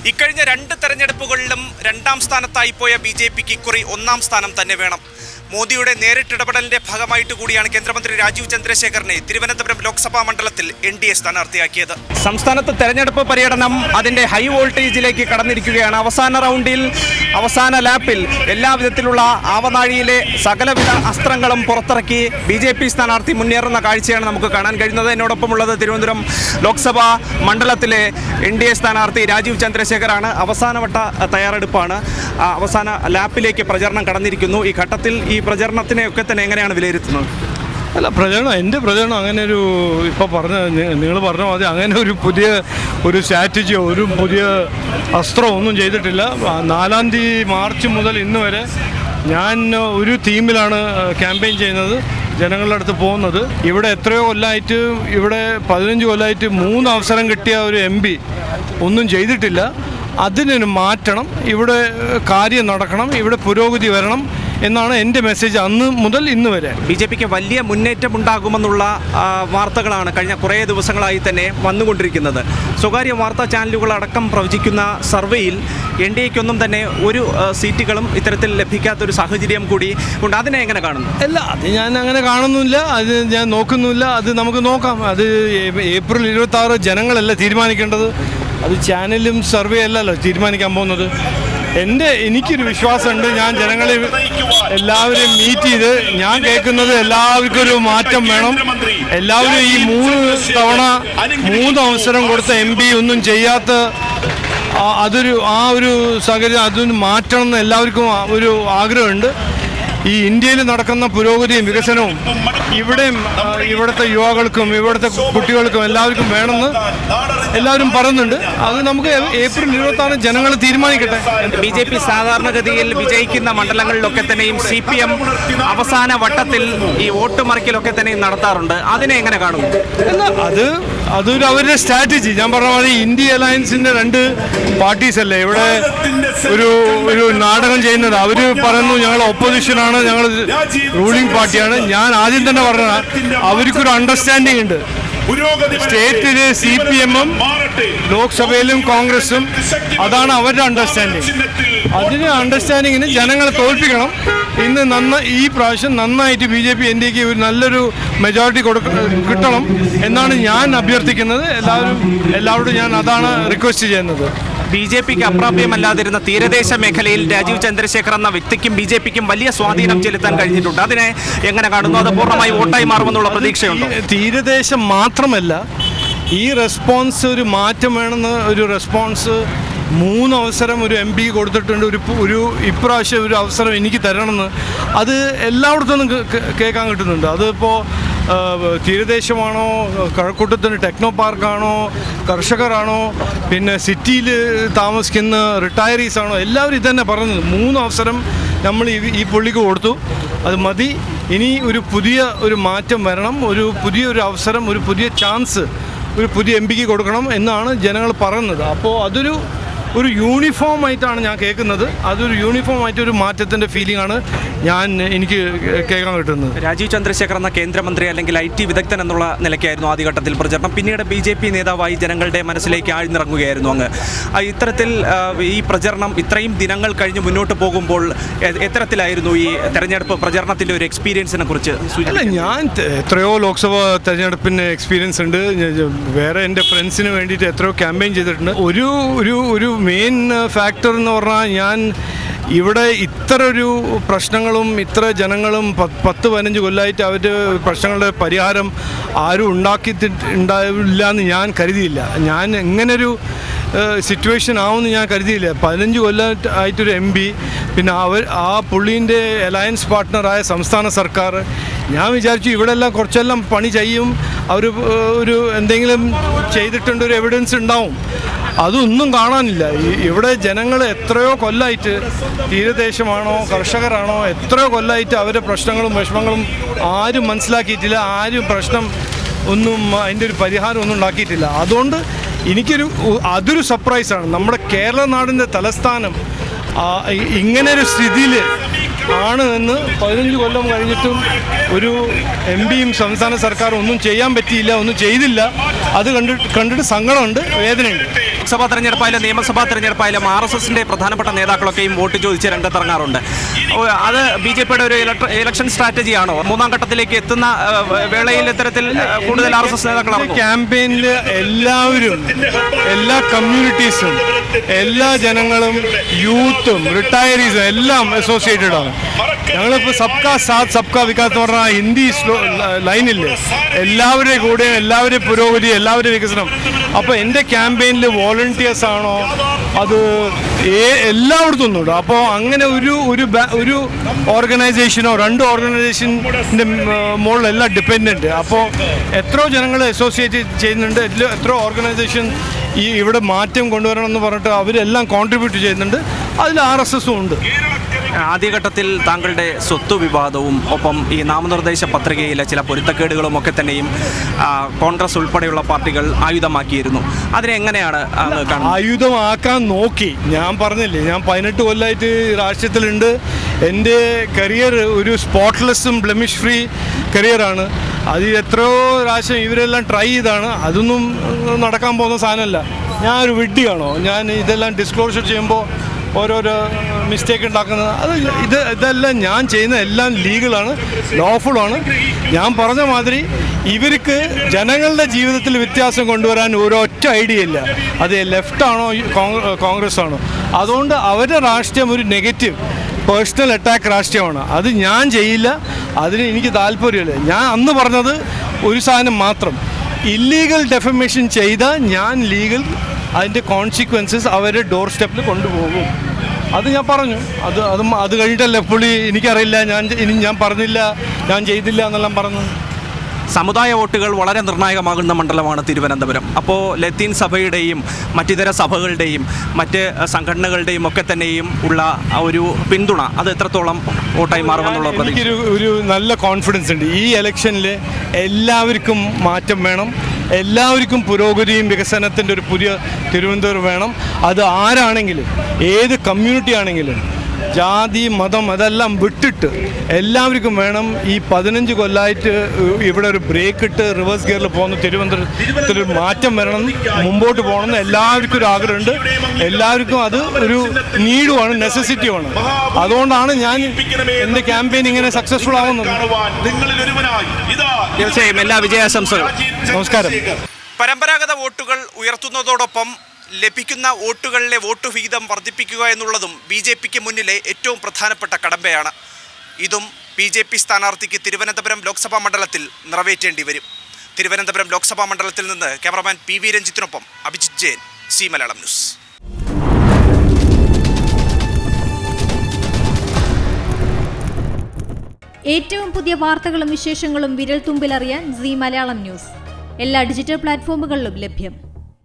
ഇക്കഴിഞ്ഞ 2 തെരഞ്ഞെടുപ്പുകളിലും 2ാം സ്ഥാനത്തായി പോയ ബി.ജെ.പിക്ക് ഇക്കുറി 1ാം സ്ഥാനം തന്നെ വേണം. മോദിയുടെ നേരിട്ടിടപെടലിന്റെ ഭാഗമായിട്ട് കൂടിയാണ് കേന്ദ്രമന്ത്രി രാജീവ് ചന്ദ്രശേഖറിനെ തിരുവനന്തപുരം ലോക്സഭാ മണ്ഡലത്തിൽ NDA സ്ഥാനാർത്ഥിയാക്കിയത്. സംസ്ഥാനത്ത് തെരഞ്ഞെടുപ്പ് പര്യടനം അതിന്റെ ഹൈ വോൾട്ടേജിലേക്ക് കടന്നിരിക്കുകയാണ്. അവസാന റൗണ്ടിൽ, അവസാന ലാപ്പിൽ എല്ലാവിധത്തിലുള്ള ആവനാഴിയിലെ സകലവിധ അസ്ത്രങ്ങളും പുറത്തിറക്കി ബി.ജെ.പി സ്ഥാനാർത്ഥി മുന്നേറുന്ന കാഴ്ചയാണ് നമുക്ക് കാണാൻ കഴിയുന്നത്. എന്നോടൊപ്പമുള്ളത് തിരുവനന്തപുരം ലോക്സഭാ മണ്ഡലത്തിലെ NDA സ്ഥാനാർത്ഥി രാജീവ് ചന്ദ്രശേഖറാണ്. അവസാനവട്ട തയ്യാറെടുപ്പാണ്, അവസാന ലാപ്പിലേക്ക് പ്രചരണം കടന്നിരിക്കുന്നു. ഈ ഘട്ടത്തിൽ ഈ പ്രചരണത്തിനെയൊക്കെ തന്നെ എങ്ങനെയാണ് വിലയിരുത്തുന്നത്? അല്ല, എൻ്റെ പ്രചരണം അങ്ങനെ ഒരു ഇപ്പോൾ നിങ്ങൾ പറഞ്ഞ മാതിരി അങ്ങനെ ഒരു സ്ട്രാറ്റജിയോ ഒരു പുതിയ അസ്ത്രമോ ഒന്നും ചെയ്തിട്ടില്ല. 4-ാം തീയതി മാർച്ച് മുതൽ ഇന്ന് വരെ ഞാൻ ഒരു തീമിലാണ് ക്യാമ്പയിൻ ചെയ്യുന്നത്, ജനങ്ങളുടെ അടുത്ത് പോകുന്നത്. ഇവിടെ എത്രയോ കൊല്ലമായിട്ട്, ഇവിടെ 15 കൊല്ലമായിട്ട് 3 അവസരം കിട്ടിയ ഒരു MP ഒന്നും ചെയ്തിട്ടില്ല. അതിനൊരു മാറ്റണം, ഇവിടെ കാര്യം നടക്കണം, ഇവിടെ പുരോഗതി വരണം എന്നാണ് എൻ്റെ മെസ്സേജ് അന്ന് മുതൽ ഇന്ന് വരെ. ബി.ജെ.പിക്ക് വലിയ മുന്നേറ്റം ഉണ്ടാകുമെന്നുള്ള വാർത്തകളാണ് കഴിഞ്ഞ കുറേ ദിവസങ്ങളായി തന്നെ വന്നുകൊണ്ടിരിക്കുന്നത്. സ്വകാര്യ വാർത്താ ചാനലുകളടക്കം പ്രവചിക്കുന്ന സർവേയിൽ NDAക്കൊന്നും തന്നെ ഒരു സീറ്റുകളും ഇത്തരത്തിൽ ലഭിക്കാത്തൊരു സാഹചര്യം കൂടി ഉണ്ട്. അതിനെ എങ്ങനെ കാണുന്നു? അല്ല, അത് ഞാൻ അങ്ങനെ കാണുന്നില്ല, അത് ഞാൻ നോക്കുന്നുമില്ല. അത് നമുക്ക് നോക്കാം. അത് ഏപ്രിൽ 26 ജനങ്ങളല്ല തീരുമാനിക്കേണ്ടത്, അത് ചാനലും സർവേ അല്ലല്ലോ തീരുമാനിക്കാൻ പോകുന്നത്. എനിക്കൊരു വിശ്വാസമുണ്ട്. ഞാൻ ജനങ്ങളെ എല്ലാവരെയും മീറ്റ് ചെയ്ത് ഞാൻ കേൾക്കുന്നത് എല്ലാവർക്കും ഒരു മാറ്റം വേണം. എല്ലാവരും ഈ 3 തവണ 3 അവസരം കൊടുത്ത MP ഒന്നും ചെയ്യാത്ത ഒരു സാഹചര്യം അതൊന്ന് മാറ്റണം എന്ന് എല്ലാവർക്കും ഒരു ആഗ്രഹമുണ്ട്. ഈ ഇന്ത്യയിൽ നടക്കുന്ന പുരോഗതിയും വികസനവും ഇവിടുത്തെ യുവാക്കൾക്കും ഇവിടുത്തെ കുട്ടികൾക്കും എല്ലാവർക്കും വേണമെന്ന് എല്ലാവരും പറയുന്നുണ്ട്. അത് നമുക്ക് ഏപ്രിൽ 26 ജനങ്ങൾ തീരുമാനിക്കട്ടെ. ബി.ജെ.പി സാധാരണഗതിയിൽ വിജയിക്കുന്ന മണ്ഡലങ്ങളിലൊക്കെ തന്നെയും CPM അവസാന വട്ടത്തിൽ ഈ വോട്ട് മറിക്കലൊക്കെ തന്നെയും നടത്താറുണ്ട്. അതിനെ എങ്ങനെ കാണുന്നു? അതൊരു അവരുടെ സ്ട്രാറ്റജി. ഞാൻ പറഞ്ഞ മാതിരി ഇന്ത്യ അലയൻസിന്റെ 2 പാർട്ടീസ് അല്ലേ ഇവിടെ ഒരു നാടകം ചെയ്യുന്നത്. അവർ പറയുന്നു ഞങ്ങൾ ഓപ്പോസിഷനാണ്, ഞങ്ങൾ റൂളിംഗ് പാർട്ടിയാണ്. ഞാൻ ആദ്യം തന്നെ പറഞ്ഞത് അവർക്കൊരു അണ്ടർസ്റ്റാൻഡിംഗ് ഉണ്ട്. സ്റ്റേറ്റില് CPM-ഉം ലോക്സഭയിലും കോൺഗ്രസും, അതാണ് അവരുടെ അണ്ടർസ്റ്റാൻഡിങ്. അണ്ടർസ്റ്റാൻഡിങ്ങിന് ജനങ്ങളെ തോൽപ്പിക്കണം. ഈ പ്രാവശ്യം നന്നായിട്ട് BJP NDAക്ക് ഒരു നല്ലൊരു മെജോറിറ്റി കിട്ടണം എന്നാണ് ഞാൻ അഭ്യർത്ഥിക്കുന്നത്. എല്ലാവരോടും ഞാൻ അതാണ് റിക്വസ്റ്റ് ചെയ്യുന്നത്. ബി.ജെ.പിക്ക് അപ്രാപ്യമല്ലാതിരുന്ന തീരദേശ മേഖലയിൽ രാജീവ് ചന്ദ്രശേഖർ എന്ന വ്യക്തിക്കും ബി.ജെ.പിക്കും വലിയ സ്വാധീനം ചെലുത്താൻ കഴിഞ്ഞിട്ടുണ്ട്. അതിനെ എങ്ങനെ കാണുന്നു? അത് പൂർണ്ണമായി വോട്ടായി മാറുമെന്നുള്ള പ്രതീക്ഷയുണ്ട്. തീരദേശം മാത്രമല്ല, ഈ റെസ്പോൺസ് ഒരു മാറ്റം വേണമെന്ന് ഒരു റെസ്പോൺസ് 3 അവസരം ഒരു MP കൊടുത്തിട്ടുണ്ട്. ഇപ്രാവശ്യം ഒരു അവസരം എനിക്ക് തരണമെന്ന് അത് എല്ലായിടത്തുനിന്നും കേൾക്കാൻ കിട്ടുന്നുണ്ട്. അതിപ്പോൾ തീരദേശമാണോ, കഴക്കൂട്ടത്തിന് ടെക്നോ പാർക്കാണോ, കർഷകരാണോ, പിന്നെ സിറ്റിയിൽ താമസിക്കുന്ന റിട്ടയറീസ് ആണോ, എല്ലാവരും ഇതന്നെ പറഞ്ഞത്. 3 അവസരം നമ്മൾ ഈ പുള്ളിക്ക് കൊടുത്തു, അത് മതി. ഇനി ഒരു മാറ്റം വരണം, പുതിയൊരു അവസരം, ഒരു പുതിയ ചാൻസ് ഒരു പുതിയ MPക്ക് കൊടുക്കണം എന്നാണ് ജനങ്ങൾ പറയുന്നത്. അപ്പോൾ ഒരു യൂണിഫോം ആയിട്ടാണ് ഞാൻ കേൾക്കുന്നത്. അതൊരു യൂണിഫോം ആയിട്ടൊരു മാറ്റത്തിൻ്റെ ഫീലിംഗ് ആണ് എനിക്ക് കേൾക്കാൻ കിട്ടുന്നത്. രാജീവ് ചന്ദ്രശേഖർ എന്ന കേന്ദ്രമന്ത്രി അല്ലെങ്കിൽ IT വിദഗ്ധൻ എന്നുള്ള നിലയ്ക്കായിരുന്നു ആദ്യഘട്ടത്തിൽ പ്രചരണം. പിന്നീട് BJP നേതാവായി ജനങ്ങളുടെ മനസ്സിലേക്ക് ആഴ്ന്നിറങ്ങുകയായിരുന്നു അങ്ങ്. ഇത്തരത്തിൽ ഈ പ്രചരണം ഇത്രയും ദിനങ്ങൾ കഴിഞ്ഞ് മുന്നോട്ട് പോകുമ്പോൾ എത്തരത്തിലായിരുന്നു ഈ തെരഞ്ഞെടുപ്പ് പ്രചരണത്തിൻ്റെ ഒരു എക്സ്പീരിയൻസിനെ കുറിച്ച്? അല്ല, ഞാൻ എത്രയോ ലോക്സഭ തെരഞ്ഞെടുപ്പിന് എക്സ്പീരിയൻസ് ഉണ്ട്. വേറെ എൻ്റെ ഫ്രണ്ട്സിന് വേണ്ടിയിട്ട് എത്രയോ ക്യാമ്പയിൻ ചെയ്തിട്ടുണ്ട്. ഒരു മെയിൻ ഫാക്ടർ എന്ന് പറഞ്ഞാൽ ഇവിടെ ഇത്ര ഒരു പ്രശ്നങ്ങളും ഇത്ര ജനങ്ങളും 10-15 കൊല്ലമായിട്ട് അവരുടെ പ്രശ്നങ്ങളുടെ പരിഹാരം ആരും ഉണ്ടാവില്ല എന്ന് ഞാൻ കരുതിയില്ല. ഞാൻ ഇങ്ങനൊരു സിറ്റുവേഷൻ ആവുമെന്ന് ഞാൻ കരുതിയില്ല. 15 കൊല്ലമായിട്ടൊരു MP, പിന്നെ ആ പുള്ളീൻ്റെ അലയൻസ് പാർട്ട്ണറായ സംസ്ഥാന സർക്കാർ. ഞാൻ വിചാരിച്ചു ഇവിടെല്ലാം കുറച്ചെല്ലാം പണി ചെയ്യും, എന്തെങ്കിലും ചെയ്തിട്ടുണ്ട്, ഒരു എവിഡൻസ് ഉണ്ടാവും. അതൊന്നും കാണാനില്ല. ഇവിടെ ജനങ്ങൾ എത്രയോ കൊല്ലമായിട്ട്, തീരദേശമാണോ കർഷകരാണോ, എത്രയോ കൊല്ലമായിട്ട് അവരുടെ പ്രശ്നങ്ങളും വിഷമങ്ങളും ആരും മനസ്സിലാക്കിയിട്ടില്ല. ആരും പ്രശ്നം ഒന്നും അതിൻ്റെ ഒരു പരിഹാരം ഒന്നും ഉണ്ടാക്കിയിട്ടില്ല. അതുകൊണ്ട് അതൊരു സർപ്രൈസാണ്. നമ്മുടെ കേരള നാടിൻ്റെ തലസ്ഥാനം ഇങ്ങനൊരു സ്ഥിതിയിൽ ആണ് എന്ന് 15 കൊല്ലം കഴിഞ്ഞിട്ടും ഒരു MPയും സംസ്ഥാന സർക്കാർ ഒന്നും ചെയ്യാൻ പറ്റിയില്ല, ഒന്നും ചെയ്തില്ല. അത് കണ്ടിട്ട് സങ്കടമുണ്ട്, വേദനയുണ്ട്. ലോക്സഭാ തെരഞ്ഞെടുപ്പായാലും നിയമസഭാ തെരഞ്ഞെടുപ്പായാലും RSSന്റെ പ്രധാനപ്പെട്ട നേതാക്കളൊക്കെയും വോട്ട് ചോദിച്ച് രംഗത്തിറങ്ങാറുണ്ട്. അത് BJPയുടെ ഒരു ഇലക്ഷൻ സ്ട്രാറ്റജിയാണോ? മൂന്നാം ഘട്ടത്തിലേക്ക് എത്തുന്ന വേളയിൽ ഇത്തരത്തിൽ കൂടുതൽ RSS നേതാക്കൾ ക്യാമ്പയിനിൽ എല്ലാവരും, എല്ലാ കമ്മ്യൂണിറ്റീസും, എല്ലാ ജനങ്ങളും, യൂത്തും, റിട്ടയറീസും എല്ലാം അസോസിയേറ്റഡ് ആണ്. ഞങ്ങളിപ്പോൾ സബ്കാ സാത്ത് സബ്കാ വികാസ് എന്ന് പറഞ്ഞാൽ ഹിന്ദി ലൈനില്ലേ, എല്ലാവരുടെയും കൂടെ എല്ലാവരുടെയും പുരോഗതി, എല്ലാവരുടെയും വികസനം. അപ്പോൾ എൻ്റെ ക്യാമ്പയിനിൽ വോളണ്ടിയേഴ്സ് ആണോ അത് എല്ലായിടത്തും ഒന്നുണ്ട്. അപ്പോൾ അങ്ങനെ ഒരു ഓർഗനൈസേഷനോ 2 ഓർഗനൈസേഷൻ്റെ മുകളിലെല്ലാം ഡിപ്പെൻഡൻറ്റ്. അപ്പോൾ എത്രയോ ജനങ്ങൾ അസോസിയേറ്റ് ചെയ്യുന്നുണ്ട്, എത്രയോ ഓർഗനൈസേഷൻ ഇവിടെ മാറ്റം കൊണ്ടുവരണം എന്ന് പറഞ്ഞിട്ട് അവരെല്ലാം കോൺട്രിബ്യൂട്ട് ചെയ്യുന്നുണ്ട്. അതിൽ RSSഉം ഉണ്ട്. ആദ്യഘട്ടത്തിൽ താങ്കളുടെ സ്വത്ത് വിവാദവും ഒപ്പം ഈ നാമനിർദ്ദേശ പത്രികയിലെ ചില പൊരുത്തക്കേടുകളും ഒക്കെ തന്നെയും കോൺഗ്രസ് ഉൾപ്പെടെയുള്ള പാർട്ടികൾ ആയുധമാക്കിയിരുന്നു. അതിനെങ്ങനെയാണ് ആയുധമാക്കാൻ നോക്കി? ഞാൻ പറഞ്ഞില്ലേ, ഞാൻ 18 കൊല്ലമായിട്ട് രാഷ്ട്രീയത്തിലുണ്ട്. എൻ്റെ കരിയർ ഒരു സ്പോട്ട്ലെസ്സും ബ്ലെമിഷ് ഫ്രീ കരിയറാണ്. അത് എത്രയോ പ്രാവശ്യം ഇവരെല്ലാം ട്രൈ ചെയ്താണ്. അതൊന്നും നടക്കാൻ പോകുന്ന സാധനമല്ല. ഞാൻ ഒരു വിഡ്ഢിയാണോ? ഞാൻ ഇതെല്ലാം ഡിസ്ക്ലോഷർ ചെയ്യുമ്പോൾ ഓരോരോ മിസ്റ്റേക്ക് ഉണ്ടാക്കുന്നത്? ഇതെല്ലാം ഞാൻ ചെയ്യുന്ന എല്ലാം ലീഗലാണ്, ലോഫുള്ളാണ്. ഞാൻ പറഞ്ഞ മാതിരി ഇവർക്ക് ജനങ്ങളുടെ ജീവിതത്തിൽ വ്യത്യാസം കൊണ്ടുവരാൻ ഒരൊറ്റ ഐഡിയ ഇല്ല. അത് ലെഫ്റ്റാണോ കോൺഗ്രസ് ആണോ? അതുകൊണ്ട് അവരുടെ രാഷ്ട്രീയം ഒരു നെഗറ്റീവ് പേഴ്സണൽ അറ്റാക്ക് രാഷ്ട്രീയമാണ്. അത് ഞാൻ ചെയ്യില്ല, അതിന് എനിക്ക് താല്പര്യമില്ല. ഞാൻ അന്ന് പറഞ്ഞത് ഒരു സാധനം മാത്രം, ഇല്ലീഗൽ ഡെഫമേഷൻ ചെയ്താൽ ഞാൻ ലീഗൽ അതിൻ്റെ കോൺസിക്വൻസസ് അവരുടെ ഡോർ സ്റ്റെപ്പിൽ കൊണ്ടുപോകും. അത് ഞാൻ പറഞ്ഞു. അത് കഴിഞ്ഞിട്ടല്ലേ പുള്ളി എനിക്കറിയില്ല, ഞാൻ പറഞ്ഞില്ല, ഞാൻ ചെയ്തില്ല എന്നെല്ലാം പറഞ്ഞു. സമുദായ വോട്ടുകൾ വളരെ നിർണായകമാകുന്ന മണ്ഡലമാണ് തിരുവനന്തപുരം. അപ്പോൾ ലത്തീൻ സഭയുടെയും മറ്റിതര സഭകളുടെയും മറ്റ് സംഘടനകളുടെയും ഒക്കെ തന്നെയും ഉള്ള ഒരു പിന്തുണ അത് എത്രത്തോളം വോട്ടായി മാറുമെന്നുള്ള എനിക്കൊരു ഒരു നല്ല കോൺഫിഡൻസ് ഉണ്ട്. ഈ ഇലക്ഷനിൽ എല്ലാവർക്കും മാറ്റം വേണം, എല്ലാവർക്കും പുരോഗതിയും വികസനത്തിൻ്റെ ഒരു പുതിയ തിരുവനന്തപുരം വേണം. അത് ആരാണെങ്കിലും, ഏത് കമ്മ്യൂണിറ്റി ആണെങ്കിലും, ജാതി മതം അതെല്ലാം വിട്ടിട്ട് എല്ലാവർക്കും വേണം. ഈ 15 കൊല്ലമായിട്ട് ഇവിടെ ഒരു ബ്രേക്ക് ഇട്ട് റിവേഴ്സ് ഗിയറിൽ പോകുന്ന തിരുവനന്തപുരത്തിൽ മാറ്റം വരണം, മുമ്പോട്ട് പോകണമെന്ന് എല്ലാവർക്കും ഒരു ആഗ്രഹമുണ്ട്. എല്ലാവർക്കും അത് ഒരു നീഡുമാണ്, നെസസിറ്റിയുമാണ്. അതുകൊണ്ടാണ് ഞാൻ എൻ്റെ ക്യാമ്പയിൻ ഇങ്ങനെ സക്സസ്ഫുൾ ആവുന്നത്. തീർച്ചയായും എല്ലാ വിജയാശംസകളും. നമസ്കാരം. പരമ്പരാഗത വോട്ടുകൾ ഉയർത്തുന്നതോടൊപ്പം ലഭിക്കുന്ന വോട്ടുകളിലെ വോട്ട് വിഹിതം വർദ്ധിപ്പിക്കുക എന്നുള്ളതും BJPക്ക് മുന്നിലെ ഏറ്റവും പ്രധാനപ്പെട്ട കടമ്പയാണ്. ഇതും BJP സ്ഥാനാർത്ഥിക്ക് തിരുവനന്തപുരം ലോക്സഭാ മണ്ഡലത്തിൽ നിറവേറ്റേണ്ടി വരും. തിരുവനന്തപുരം ലോക്സഭാ മണ്ഡലത്തിൽ നിന്ന് ക്യാമറമാൻ PV രഞ്ജിത്തിനൊപ്പം അഭിജിത്ത് ജെയിൻ, സി മലയാളം ന്യൂസ്. ഏറ്റവും പുതിയ വാർത്തകളും വിശേഷങ്ങളും വിരൽ തുമ്പിലറിയാൻ സി മലയാളം ന്യൂസ് എല്ലാ ഡിജിറ്റൽ പ്ലാറ്റ്ഫോമുകളിലും ലഭ്യം.